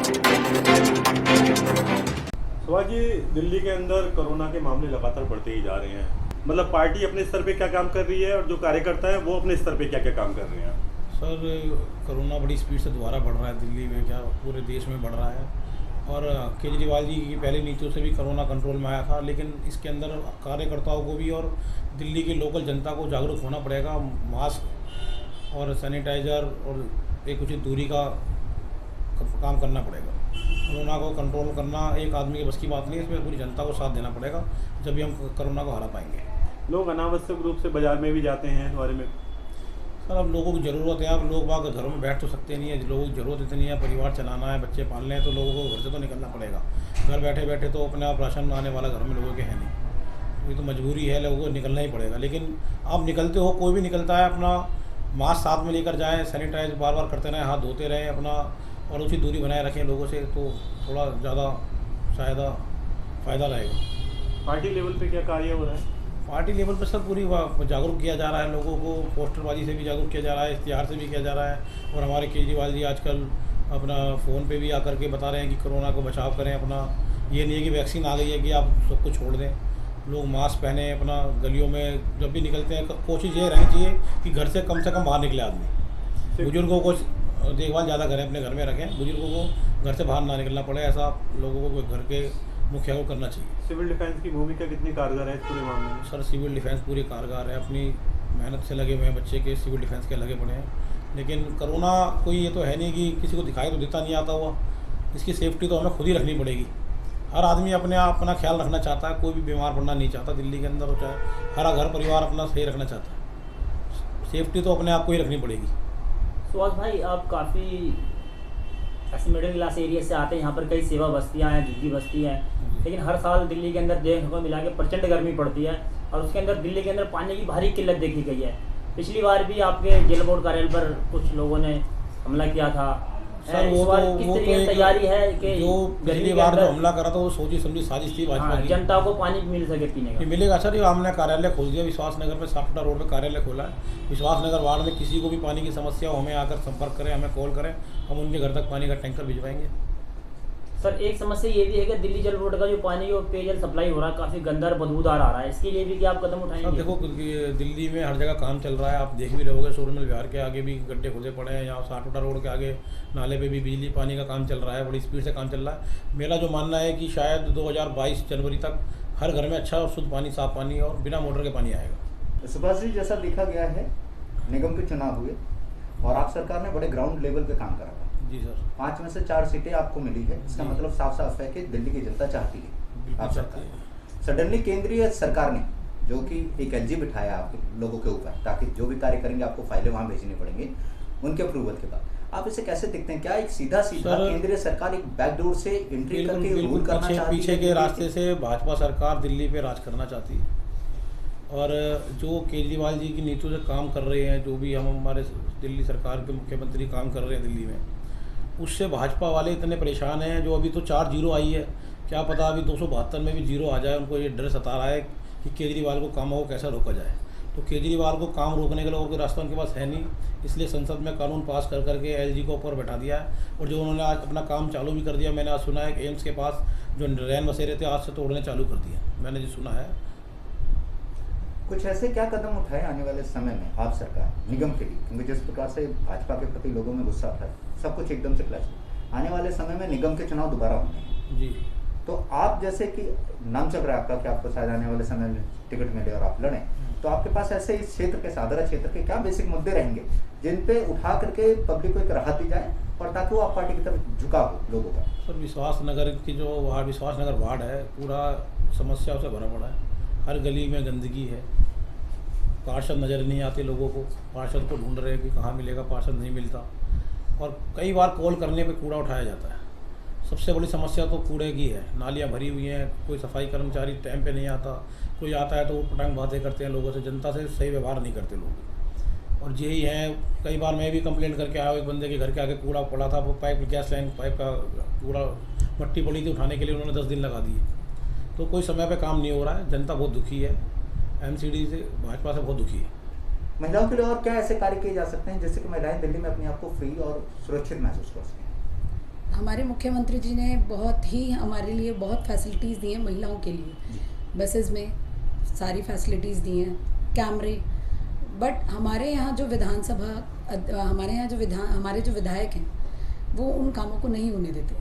सुभाष जी, दिल्ली के अंदर कोरोना के मामले लगातार बढ़ते ही जा रहे हैं। मतलब पार्टी अपने स्तर पे क्या काम कर रही है और जो कार्यकर्ता है वो अपने स्तर पे क्या क्या काम कर रहे हैं? सर, कोरोना बड़ी स्पीड से दोबारा बढ़ रहा है दिल्ली में, क्या पूरे देश में बढ़ रहा है। और केजरीवाल जी की पहली नीतियों से भी कोरोना कंट्रोल में आया था, लेकिन इसके अंदर कार्यकर्ताओं को भी और दिल्ली की लोकल जनता को जागरूक होना पड़ेगा। मास्क और सैनिटाइज़र और एक उचित दूरी का काम करना पड़ेगा। कोरोना को कंट्रोल करना एक आदमी की बस की बात नहीं है, इसमें पूरी जनता को साथ देना पड़ेगा, जब भी हम कोरोना को हरा पाएंगे। लोग अनावश्यक रूप से बाजार में भी जाते हैं, इस बारे में? सर, अब लोगों की ज़रूरत है। अब लोग बाग घरों में बैठ तो सकते नहीं है। लोगों की ज़रूरत इतनी है, परिवार चलाना है, बच्चे पालने हैं, तो लोगों को घर से तो निकलना पड़ेगा। घर बैठे बैठे तो अपने आप राशन आने वाला घर में लोगों के है नहीं, ये तो मजबूरी है, लोगों को निकलना ही पड़ेगा। लेकिन आप निकलते हो, कोई भी निकलता है, अपना मास्क साथ में लेकर जाएं, सैनिटाइज बार बार करते रहें, हाथ धोते रहें अपना, और उचित दूरी बनाए रखें लोगों से, तो थोड़ा ज़्यादा शायद फ़ायदा रहेगा। पार्टी लेवल पे क्या कार्य हो रहा है? पार्टी लेवल पर सर पूरी जागरूक किया जा रहा है लोगों को, पोस्टरबाजी से भी जागरूक किया जा रहा है, इश्तिहार से भी किया जा रहा है। और हमारे केजरीवाल जी आजकल अपना फ़ोन पे भी आकर के बता रहे हैं कि कोरोना को बचाव करें अपना। ये नहीं है कि वैक्सीन आ गई है कि आप सबको छोड़ दें। लोग मास्क पहने अपना, गलियों में जब भी निकलते हैं कोशिश ये रहनी चाहिए कि घर से कम बाहर निकले आदमी। बुजुर्गों को देखभाल ज़्यादा करें, अपने घर में रखें, बुजुर्गों को घर से बाहर ना निकलना पड़े, ऐसा लोगों को घर के मुखिया को करना चाहिए। सिविल डिफेंस की भूमिका कितनी कारगर है इस पूरे मामले में? सर, सिविल डिफेंस पूरी कारगर है, अपनी मेहनत से लगे हुए हैं, बच्चे के सिविल डिफेंस के लगे पड़े हैं। लेकिन कोरोना कोई ये तो है नहीं कि किसी को दिखाई तो देता नहीं आता हुआ, इसकी सेफ्टी तो हमें खुद ही रखनी पड़ेगी। हर आदमी अपना ख्याल रखना चाहता है, कोई भी बीमार पड़ना नहीं चाहता दिल्ली के अंदर, हो चाहे हर घर परिवार अपना सही रखना चाहता है। सेफ्टी तो अपने आप को ही रखनी पड़ेगी। सुभाष भाई, आप काफ़ी ऐसे मिडिल क्लास एरिया से आते हैं, यहाँ पर कई सेवा बस्तियाँ हैं, झुग्गी बस्ती हैं, लेकिन हर साल दिल्ली के अंदर देखने को मिला के प्रचंड गर्मी पड़ती है, और उसके अंदर दिल्ली के अंदर पानी की भारी किल्लत देखी गई है। पिछली बार भी आपके जेल बोर्ड कार्यालय पर कुछ लोगों ने हमला किया था। सर, वो तो तैयारी है कि जो पिछली बार जो हमला करा था वो सोची समझी साजिश थी भाजपा की। जनता को पानी मिल सके पीने का। मिलेगा सर, ये हमने कार्यालय खोल दिया, विश्वास नगर पे, साफटा रोड पे कार्यालय खोला है। विश्वास नगर वार्ड में किसी को भी पानी की समस्या हो, हमें आकर संपर्क करें, हमें कॉल करें, हम उनके घर तक पानी का टैंकर भिजवाएंगे। सर, एक समस्या ये भी है कि दिल्ली जल बोर्ड का जो पानी और पेयजल सप्लाई हो रहा है काफ़ी गंदा और बदबूदार आ रहा है, इसके लिए भी क्या आप कदम उठाएंगे? सर देखो, दिल्ली में हर जगह काम चल रहा है, आप देख भी रहोगे, सूर्यमल विहार के आगे भी गड्ढे खुदे पड़े हैं, यहाँ साठोटा रोड के आगे नाले पे भी बिजली पानी का काम चल रहा है, बड़ी स्पीड से काम चल रहा है। मेरा जो मानना है कि शायद 2022 जनवरी तक हर घर में अच्छा और शुद्ध पानी, साफ पानी और बिना मोटर के पानी आएगा। सुभाष जी, जैसा देखा गया है, निगम के चुनाव हुए और आप सरकार ने बड़े ग्राउंड लेवल पे काम करा था। जी सर। 5 में से 4 सीटें आपको मिली है, इसका मतलब साफ साफ है कि दिल्ली की जनता चाहती है आप सरकार। सडनली केंद्रीय सरकार ने जो कि एक एलजी बिठाया आप लोगों के ऊपर, ताकि जो भी कार्य करेंगे आपको फाइलें वहाँ भेजनी पड़ेंगी उनके अप्रूवल के बाद। आप इसे कैसे देखते हैं? क्या एक सीधा केंद्रीय सरकार एक बैकडोर से एंट्री करके रूल करना चाहती है? पीछे के रास्ते से भाजपा सरकार दिल्ली पे राज करना चाहती है, और जो केजरीवाल जी की नीतियों से काम कर रहे हैं, जो भी हम हमारे दिल्ली सरकार के मुख्यमंत्री काम कर रहे हैं दिल्ली में, उससे भाजपा वाले इतने परेशान हैं। जो अभी तो 4 जीरो आई है, क्या पता अभी 272 में भी जीरो आ जाए। उनको ये डर सता रहा है कि केजरीवाल को कामों को कैसा रोका जाए। तो केजरीवाल को काम रोकने के लिए और कोई रास्ता उनके पास है नहीं, इसलिए संसद में कानून पास कर करके एलजी को ऊपर बैठा दिया है। और जो उन्होंने आज अपना काम चालू भी कर दिया, मैंने आज सुना है कि एम्स के पास जो रैन बसेरे थे आज से तोड़ने चालू कर दिए, मैंने जो सुना है। कुछ ऐसे क्या कदम उठाए आने वाले समय में आप सरकार निगम के लिए, क्योंकि जिस प्रकार से भाजपा के प्रति लोगों में गुस्सा था, सब कुछ एकदम से क्लैश, आने वाले समय में निगम के चुनाव दोबारा होने हैं जी, तो आप जैसे कि नाम चल रहा है आपका कि आपको शायद आने वाले समय में टिकट मिले और आप लड़ें, तो आपके पास ऐसे इस क्षेत्र के, साधारण क्षेत्र के क्या बेसिक मुद्दे रहेंगे जिन पे उठा करके पब्लिक को एक राहत दी जाए और ताकि वो आप पार्टी की तरफ झुका हो लोगों का? सर, विश्वास नगर की जो विश्वास नगर वार्ड है, पूरा समस्याओं से भरा पड़ा है। हर गली में गंदगी है, पार्षद नज़र नहीं आते लोगों को, पार्षद को ढूंढ रहे हैं कि कहाँ मिलेगा, पार्षद नहीं मिलता। और कई बार कॉल करने पे कूड़ा उठाया जाता है। सबसे बड़ी समस्या तो कूड़े की है, नालियाँ भरी हुई हैं, कोई सफाई कर्मचारी टाइम पे नहीं आता, कोई आता है तो वो पटांग बातें करते हैं लोगों से, जनता से सही व्यवहार नहीं करते लोग। और यही है, कई बार मैं भी कंप्लेंट करके आया, एक बंदे के घर के आगे कूड़ा पड़ा था, वो पाइप, गैस लाइन पाइप का कूड़ा, मट्टी पड़ी थी, उठाने के लिए उन्होंने 10 दिन लगा दिए। तो कोई समय पे काम नहीं हो रहा है, जनता बहुत दुखी है, एमसीडी से, भाजपा से बहुत दुखी है। महिलाओं के लिए और क्या ऐसे कार्य किए जा सकते हैं जिससे कि महिलाएं दिल्ली में अपने आप को फ्री और सुरक्षित महसूस कर सकें? हमारे मुख्यमंत्री जी ने बहुत ही हमारे लिए बहुत फैसिलिटीज़ दी हैं महिलाओं के लिए। बसेस में सारी फैसिलिटीज़ दी हैं, कैमरे। बट हमारे यहाँ जो हमारे जो विधायक हैं वो उन कामों को नहीं होने देते।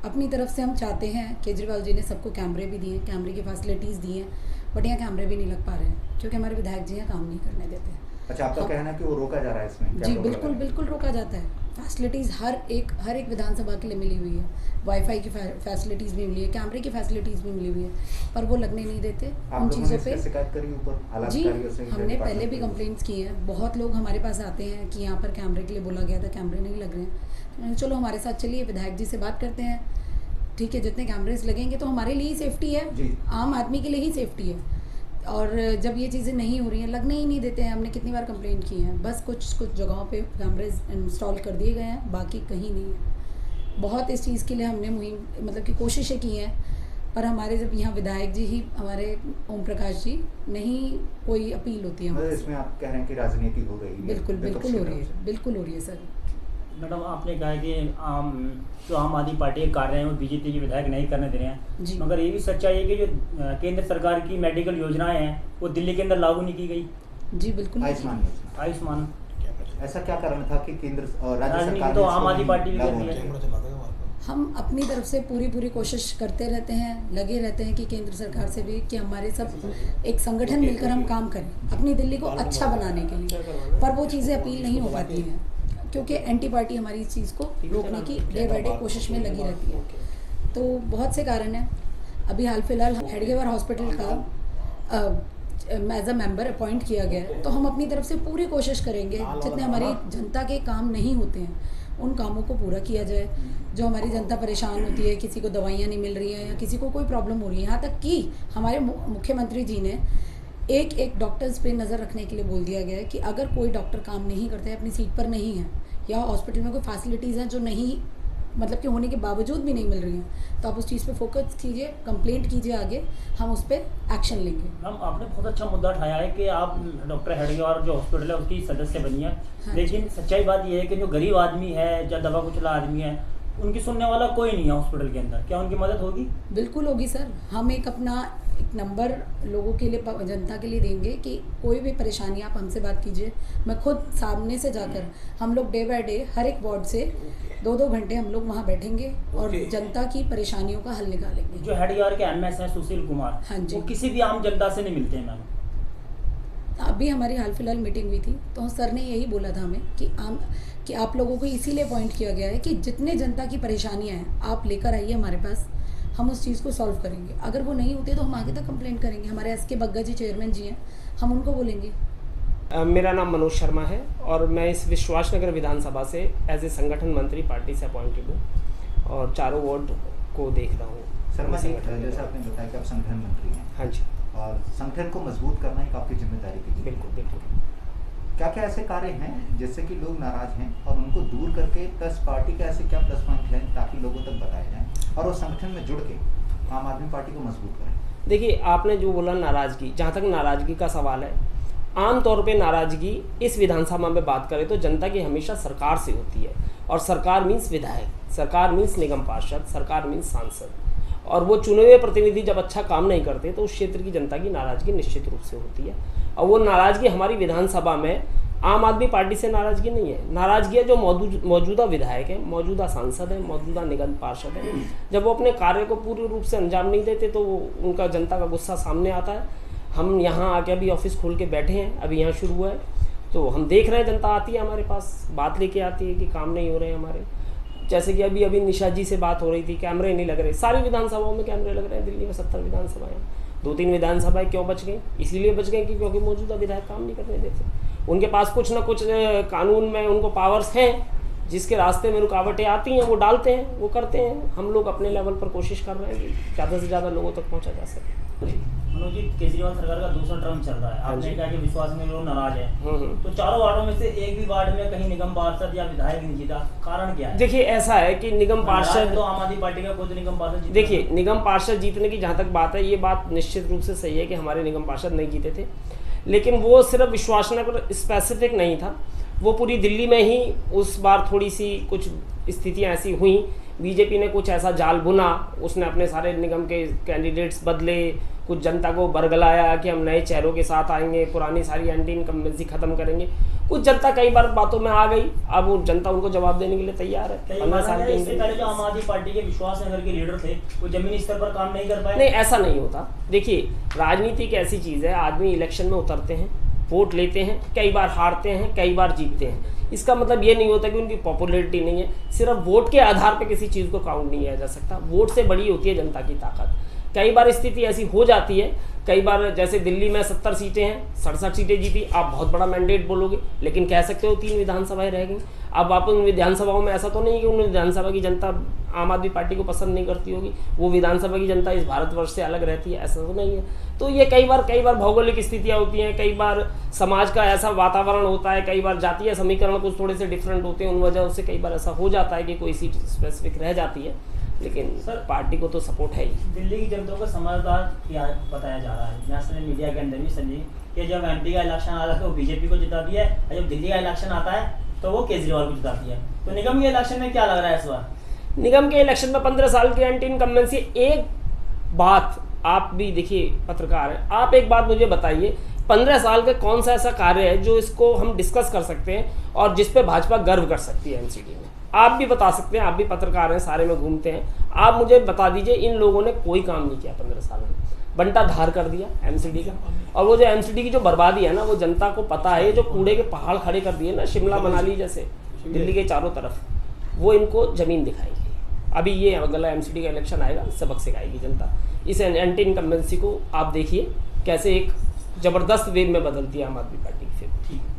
अपनी तरफ से हम चाहते हैं, केजरीवाल जी ने सबको कैमरे भी दिए, कैमरे की फैसिलिटीज़ दी हैं, बट यहाँ कैमरे भी नहीं लग पा रहे हैं क्योंकि हमारे विधायक जी यहाँ काम नहीं करने देते। अच्छा, आपका कहना है कि वो रोका जा रहा है इसमें? जी बिल्कुल बिल्कुल रोका जाता है। फैसिलिटीज़ हर एक विधानसभा के लिए मिली हुई है, वाईफाई की फैसिलिटीज़ भी मिली है, कैमरे की फैसिलिटीज़ भी मिली हुई है, पर वो लगने नहीं देते उन चीज़ों पे। शिकायत करी ऊपर जी, हमने पहले भी कंप्लेंट्स की हैं। बहुत लोग हमारे पास आते हैं कि यहाँ पर कैमरे के लिए बोला गया था, कैमरे नहीं लग रहे हैं। चलो हमारे साथ चलिए, विधायक जी से बात करते हैं, ठीक है, जितने कैमरेज लगेंगे तो हमारे लिए ही सेफ्टी है, आम आदमी के लिए ही सेफ्टी है। और जब ये चीज़ें नहीं हो रही हैं, लगने ही नहीं देते हैं। हमने कितनी बार कंप्लेंट की है, बस कुछ जगहों पे कैमरेज इंस्टॉल कर दिए गए हैं, बाकी कहीं नहीं है। बहुत इस चीज़ के लिए हमने मुहिम मतलब कि कोशिशें की हैं, पर हमारे जब यहाँ विधायक जी ही, हमारे ओम प्रकाश जी, नहीं कोई अपील होती है। इसमें आप कह रहे हैं कि राजनीति हो रही है? बिल्कुल बिल्कुल हो रही है, बिल्कुल हो रही है सर। मैडम, आपने कहा कि जो आम आदमी पार्टी के कार्य हैं वो बीजेपी के विधायक नहीं करने दे रहे हैं, जी। मगर ये भी सच्चाई है कि जो केंद्र सरकार की मेडिकल योजनाएं हैं वो दिल्ली के अंदर लागू नहीं की गई। जी बिल्कुल। आयुष्मान, ऐसा क्या कारण था कि केंद्र और राज्य सरकार तो आम आदमी पार्टी भी कर रही है। हम अपनी तरफ से पूरी कोशिश करते रहते हैं, लगे रहते हैं कि केंद्र सरकार से भी कि हमारे सब एक संगठन मिलकर हम काम करें अपनी दिल्ली को अच्छा बनाने के लिए, पर वो चीज़ें अपील नहीं हो पाती हैं क्योंकि एंटी पार्टी हमारी इस चीज़ को रोकने की डे बाय डे कोशिश में लगी रहती है। तो बहुत से कारण हैं। अभी हाल फिलहाल हेडगेवार हॉस्पिटल का एज अ मेंबर अपॉइंट किया गया है, तो हम अपनी तरफ से पूरी कोशिश करेंगे जितने हमारी जनता के काम नहीं होते हैं उन कामों को पूरा किया जाए। जो हमारी जनता परेशान होती है, किसी को दवाइयाँ नहीं मिल रही हैं या किसी को कोई प्रॉब्लम हो रही है, यहाँ तक कि हमारे मुख्यमंत्री जी ने एक डॉक्टर्स पे नज़र रखने के लिए बोल दिया गया है कि अगर कोई डॉक्टर काम नहीं करते हैं, अपनी सीट पर नहीं है या हॉस्पिटल में कोई फैसिलिटीज़ हैं जो नहीं मतलब कि होने के बावजूद भी नहीं मिल रही हैं, तो आप उस चीज़ पे फोकस कीजिए, कंप्लेंट कीजिए, आगे हम उस पर एक्शन लेंगे। मैम, आपने बहुत अच्छा मुद्दा उठाया है कि आप डॉक्टर हेडगेवार जो हॉस्पिटल है उसकी सदस्य बनी है, हाँ, लेकिन सच्चाई बात यह है कि जो गरीब आदमी है या दवा कुचला आदमी है उनकी सुनने वाला कोई नहीं है हॉस्पिटल के अंदर। क्या उनकी मदद होगी? बिल्कुल होगी सर। हम एक नंबर लोगों के लिए, जनता के लिए देंगे कि कोई भी परेशानी आप हमसे बात कीजिए। मैं खुद सामने से जाकर, हम लोग डे बाय डे हर एक वार्ड से 2-2 घंटे हम लोग वहाँ बैठेंगे और जनता की परेशानियों का हल निकालेंगे। जो हेडगेवार के एमएस हैं सुशील कुमार, हाँ जी, वो किसी भी आम जनता से नहीं मिलते हैं मैम। अभी हमारी हाल फिलहाल मीटिंग हुई थी तो सर ने यही बोला था हमें कि आप लोगों को इसीलिए अपॉइंट किया गया है कि जितने जनता की परेशानियां हैं आप लेकर आइए हमारे पास, हम उस चीज़ को सॉल्व करेंगे। अगर वो नहीं होते तो हम आगे तक कंप्लेंट करेंगे। हमारे एस के बग्गा जी चेयरमैन जी हैं, हम उनको बोलेंगे। मेरा नाम मनोज शर्मा है और मैं इस विश्वासनगर विधानसभा से एज ए संगठन मंत्री पार्टी से अपॉइंटेड हूँ और चारों वार्ड को देख रहा हूँ। शर्मा जी, जैसा आपने बताया कि आप संगठन मंत्री हैं। हाँ जी। और संगठन को मजबूत करना एक आपकी जिम्मेदारी की। बिल्कुल बिल्कुल। क्या क्या ऐसे कार्य हैं जिससे कि लोग नाराज हैं और उनको दूर करके प्लस पार्टी का ऐसे क्या प्लस पॉइंट है ताकि लोगों तक बताए जाएं और वो संगठन में जुड़ के आम आदमी पार्टी को मजबूत करें? देखिए, आपने जो बोला नाराजगी, जहाँ तक नाराजगी का सवाल है, आमतौर पे नाराजगी इस विधानसभा में बात करें तो जनता की हमेशा सरकार से होती है और सरकार मीन्स विधायक, सरकार मीन्स निगम पार्षद, सरकार मीन्स सांसद। और वो चुने हुए प्रतिनिधि जब अच्छा काम नहीं करते तो उस क्षेत्र की जनता की नाराजगी निश्चित रूप से होती है। और वो नाराजगी हमारी विधानसभा में आम आदमी पार्टी से नाराजगी नहीं है, नाराजगी है जो मौजूदा विधायक है, मौजूदा सांसद है, मौजूदा निगम पार्षद है। जब वो अपने कार्य को पूर्ण रूप से अंजाम नहीं देते तो उनका जनता का गुस्सा सामने आता है। हम यहाँ आके अभी ऑफिस खोल के बैठे हैं, अभी यहाँ शुरू हुआ है, तो हम देख रहे हैं जनता आती है हमारे पास, बात लेके आती है कि काम नहीं हो रहे हैं हमारे। जैसे कि अभी निशा जी से बात हो रही थी, कैमरे नहीं लग रहे। सारी विधानसभाओं में कैमरे लग रहे हैं, दिल्ली में 70 विधानसभाएं, 2-3 विधानसभाएं क्यों बच गई? इसीलिए बच गए कि क्योंकि मौजूदा विधायक काम नहीं करने देते। उनके पास कुछ ना कुछ कानून में उनको पावर्स हैं, जिसके रास्ते में रुकावटें आती हैं वो डालते हैं, वो करते हैं। हम लोग अपने लेवल पर कोशिश कर रहे हैं कि ज़्यादा से ज़्यादा लोगों तक पहुँचा जा सके। मनोज जी, केजरीवाल सरकार का दूसरा टर्म चल रहा है, आपने कहा कि विश्वास में लोग नाराज हैं, तो चारों वार्डों में से एक भी वार्ड में कहीं निगम पार्षद या विधायक नहीं जीता, कारण क्या है? देखिए, ऐसा है कि निगम पार्षद तो आम आदमी पार्टी का खुद निगम पार्षद, देखिए निगम पार्षद जीतने की जहाँ तक बात है, ये बात निश्चित रूप से सही है कि हमारे निगम पार्षद नहीं जीते थे, लेकिन वो सिर्फ विश्वासनगर स्पेसिफिक नहीं था, वो पूरी दिल्ली में ही उस बार थोड़ी सी कुछ स्थितियाँ ऐसी हुई बीजेपी ने कुछ ऐसा जाल बुना, उसने अपने सारे निगम के कैंडिडेट्स बदले, कुछ जनता को बरगलाया कि हम नए चेहरों के साथ आएंगे, पुरानी सारी एंटी इनकम्बेंसी खत्म करेंगे। कुछ जनता कई बार बातों में आ गई, अब वो जनता उनको जवाब देने के लिए तैयार है। 15 साल के इससे पहले जो आम आदमी पार्टी के विश्वास नगर के लीडर थे वो जमीनी स्तर पर काम नहीं कर पाए। नहीं, ऐसा नहीं होता। देखिए, राजनीति एक ऐसी चीज़ है, आदमी इलेक्शन में उतरते हैं, वोट लेते हैं, कई बार हारते हैं, कई बार जीतते हैं। इसका मतलब ये नहीं होता कि उनकी पॉपुलैरिटी नहीं है। सिर्फ वोट के आधार पर किसी चीज़ को काउंट नहीं किया जा सकता। वोट से बड़ी होती है जनता की ताकत। कई बार स्थिति ऐसी हो जाती है, कई बार जैसे दिल्ली में 70 सीटें हैं, 67 सीटें जीती, आप बहुत बड़ा मैंडेट बोलोगे, लेकिन कह सकते हो 3 विधानसभाएं रह गई। अब आप उन विधानसभाओं में ऐसा तो नहीं कि उन विधानसभा की जनता आम आदमी पार्टी को पसंद नहीं करती होगी, वो विधानसभा की जनता इस भारतवर्ष से अलग रहती है, ऐसा तो नहीं है। तो ये कई बार भौगोलिक स्थितियाँ होती हैं, कई बार समाज का ऐसा वातावरण होता है, कई बार जातीय समीकरण कुछ थोड़े से डिफरेंट होते हैं, उन वजह से कई बार ऐसा हो जाता है कि कोई सीट स्पेसिफिक रह जाती है, लेकिन सर, पार्टी को तो सपोर्ट है ही। दिल्ली की जनता को समझदार क्या बताया जा रहा है नेशनल मीडिया के अंदर भी संजय कि जब एमपी का इलेक्शन आ रहा है तो बीजेपी को जिता दिया है, और जब दिल्ली का इलेक्शन आता है तो वो केजरीवाल को जिता दिया है। तो निगम के इलेक्शन में क्या लग रहा है इस बार? निगम के इलेक्शन में 15 साल की एंटी इनकम्बेंसी। एक बात आप भी देखिए, पत्रकार हैं, आप एक बात मुझे बताइए, 15 साल का कौन सा ऐसा कार्य है जो इसको हम डिस्कस कर सकते हैं और जिस पे भाजपा गर्व कर सकती है एमसीडी में? आप भी बता सकते हैं, आप भी पत्रकार हैं, सारे में घूमते हैं, आप मुझे बता दीजिए इन लोगों ने कोई काम नहीं किया 15 साल में। बंटा धार कर दिया एमसीडी का, और वो जो एमसीडी की जो बर्बादी है ना, वो जनता को पता है। जो कूड़े के पहाड़ खड़े कर दिए ना, शिमला मनाली जैसे दिल्ली के चारों तरफ, वो इनको जमीन दिखाएगी। अभी ये अगला एमसीडी का इलेक्शन आएगा, सबक सिखाएगी जनता। इस एंटी इनकम्बेंसी को आप देखिए कैसे एक जबरदस्त वेव में बदलती है आम आदमी पार्टी की फिर।